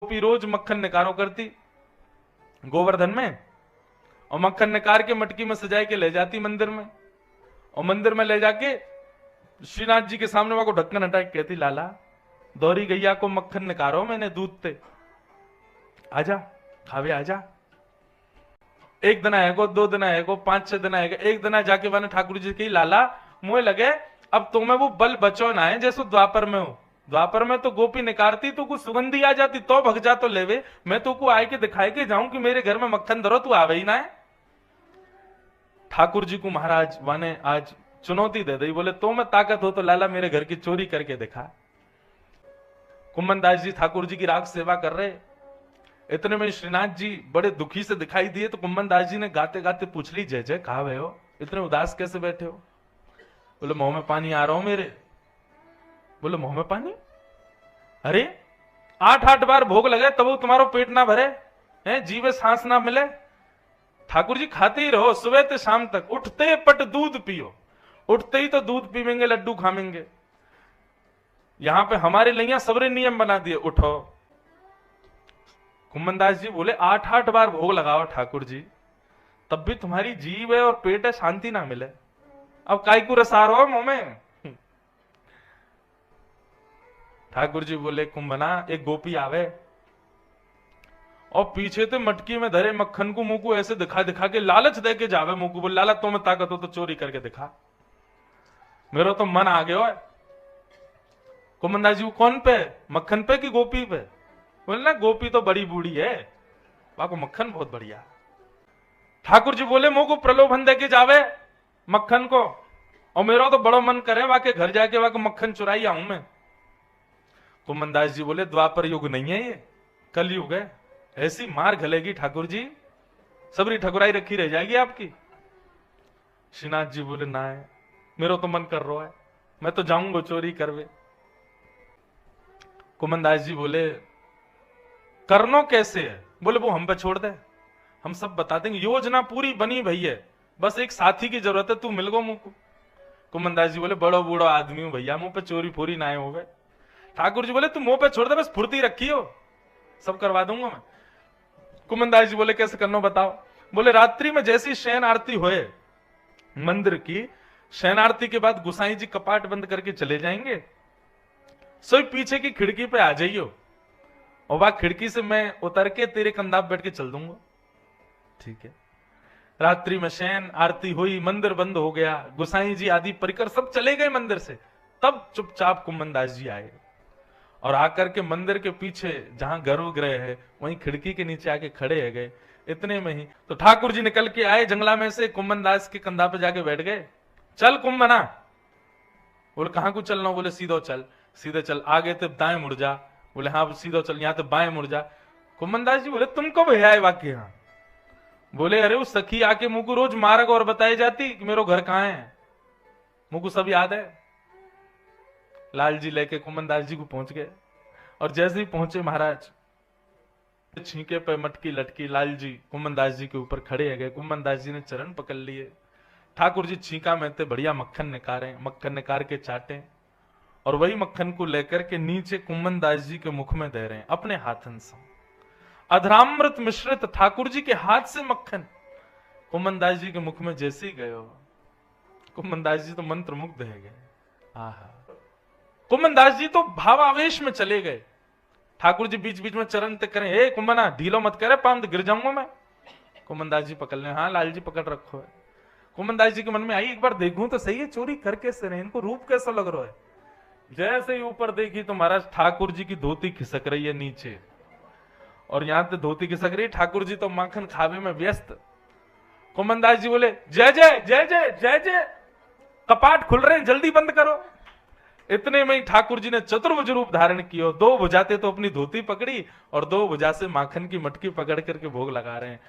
गोपी रोज मक्खन निकारो करती गोवर्धन में, और मक्खन निकाल के मटकी में सजाए के ले जाती मंदिर में, और मंदिर में ले जाके श्रीनाथ जी के सामने वहां को ढक्कन हटा के कहती, लाला दौरी गैया को मक्खन निकारो मैंने दूध ते, आजा खावे आजा। एक दिन आएगो, 2 दिन आएगो, 5-6 दिन आएगा। एक दिन जाके मैंने ठाकुर जी की, लाला मुझे लगे अब तुम्हें वो बल बचो ना है जैसो द्वापर में हो। द्वापर में तो गोपी निकारती तो कुछ सुगंधी आ जाती तो भग जा तो लेवे, मैं तो को आए के दिखाए के जाऊं कि मेरे घर में मक्खन धरो, तू आवे ही ना है। ठाकुर जी को महाराज माने आज चुनौती दे दी, बोले तो मैं ताकत हो तो लाला मेरे घर की चोरी करके दिखा। कुम्मन दास जी ठाकुर जी की राग सेवा कर रहे, इतने में श्रीनाथ जी बड़े दुखी से दिखाई दिए, तो कुम्मन दास जी ने गाते गाते पूछ ली, जय जय कहा भय हो, इतने उदास कैसे बैठे हो? बोले मुंह में पानी आ रहा हूं मेरे। बोले मुंह में पानी? अरे 8-8 बार भोग लगे तब तुम्हारो पेट ना भरे हैं, जीवे सांस ना मिले। ठाकुर जी खाते ही रहो सुबह से शाम तक, उठते पट दूध पियो, उठते ही तो दूध पीवेंगे, लड्डू खावेंगे। यहां पे हमारे लिए सबरे नियम बना दिए, उठो। कुम्मन दास जी बोले 8-8 बार भोग लगाओ ठाकुर जी, तब भी तुम्हारी जीव है और पेट है, शांति ना मिले। अब काय को रसार हो मुंह में? ठाकुर जी बोले, कुंभना एक गोपी आवे और पीछे ते मटकी में धरे मक्खन को मुंह को ऐसे दिखा दिखा के लालच दे के जावे मुंह को। बोले लाला तो मैं ताकत हो तो चोरी करके दिखा, मेरा तो मन आ गया है। कुम्मन दास जी कौन पे, मक्खन पे कि गोपी पे? बोले ना गोपी तो बड़ी बूढ़ी है, वहां को मक्खन बहुत बढ़िया। ठाकुर जी बोले मुंह को प्रलोभन दे के जावे मक्खन को, और मेरा तो बड़ा मन करे वहां के घर जाके वहां को मक्खन चुराई आऊं मैं। कुम्मन दास जी बोले द्वापर युग नहीं है ये, कल युग है, ऐसी मार घलेगी ठाकुर जी, सबरी ठकुराई रखी रह जाएगी आपकी। श्रीनाथ जी बोले ना है, मेरा तो मन कर रहा है, मैं तो जाऊंगा चोरी करवे। कुम्मन दास जी बोले करनो कैसे है? बोले वो हम पे छोड़ दे, हम सब बता देंगे, योजना पूरी बनी भई है, बस एक साथी की जरूरत है, तू मिल गो मुंह को। कुम्मन दास जी बोले बड़ो बूढ़ो आदमी हूं भैया, मुंह पे चोरी पूरी ना हो गए। ठाकुर जी बोले तू मुंह पे छोड़ दे, बस फुर्ती रखी हो, सब करवा दूंगा मैं। कुम्मन दास जी बोले कैसे करना बताओ? बोले रात्रि में जैसी शयन आरती होए मंदिर की, शयन आरती के बाद गुसाई जी कपाट बंद करके चले जाएंगे, सोई पीछे की खिड़की पे आ जाइयो, और वहां खिड़की से मैं उतर के तेरे कंधा पे बैठ के चल दूंगा। ठीक है। रात्रि में शयन आरती हुई, मंदिर बंद हो गया, गुसाई जी आदि परिकर सब चले गए मंदिर से, तब चुपचाप कुम्मन दास जी आए और आकर के मंदिर के पीछे जहां गर्भगृह है वहीं खिड़की के नीचे आके खड़े है गए। इतने में ही तो ठाकुर जी निकल के आए जंगला में से, कुम्मन दास के कंधा पे जाके बैठ गए। चल कुम्भना। बोले कहां को चलना? बोले सीधो चल। सीधे चल, आगे तो दाएं मुड़ जा। बोले हाँ सीधो चल, यहां तो बाएं मुड़ जा। कुम्मन दास जी बोले तुम कब है आए वाक्य यहाँ? बोले अरे वो सखी आके मुंह को रोज मार्ग और बताई जाती कि मेरा घर कहाँ है, मुंह को सब याद है। लाल जी लेके कुम्मन दास जी को पहुंच गए, और जैसे ही पहुंचे महाराज छींके पे मटकी लटकी, लाल जी कुम्मन दास जी के ऊपर खड़े है गए। कुम्मन दास जी ने चरण पकड़ लिए, ठाकुर जी छींका में थे बढ़िया मक्खन निकारे, मक्खन निकाल के चाटे, और वही मक्खन को लेकर के नीचे कुम्मन दास जी के मुख में दे रहे हैं अपने हाथन से। अधरामृत मिश्रित ठाकुर जी के हाथ से मक्खन कुम्मन दास जी के मुख में जैसे ही गए, कुम्मन दास जी तो मंत्र मुग्ध है गए। आहा, कुम्मन दास जी तो भावावेश में चले गए। ठाकुर जी बीच बीच में चरण तक करें, हे कुम्मना ढीलो मत करे, पाम गिर जाऊंगा मैं। कुम्मन दास जी पकड़ ले, हाँ लाल जी पकड़ रखो है। कुम्मन दास जी के मन में आई एक बार देखूं तो सही है, चोरी करके से रहे, इनको रूप कैसा लग रहा है। जैसे ही ऊपर देखी तो महाराज ठाकुर जी की धोती खिसक रही है नीचे, और यहां पे धोती खिसक रही, ठाकुर जी तो माखन खावे में व्यस्त। कुम्मन दास जी बोले जय जय जय जय जय जय, कपाट खुल रहे हैं जल्दी बंद करो। इतने में ही ठाकुर जी ने चतुर्भुज रूप धारण किया, 2 भुजाते तो अपनी धोती पकड़ी और 2 भुजा से माखन की मटकी पकड़ करके भोग लगा रहे हैं।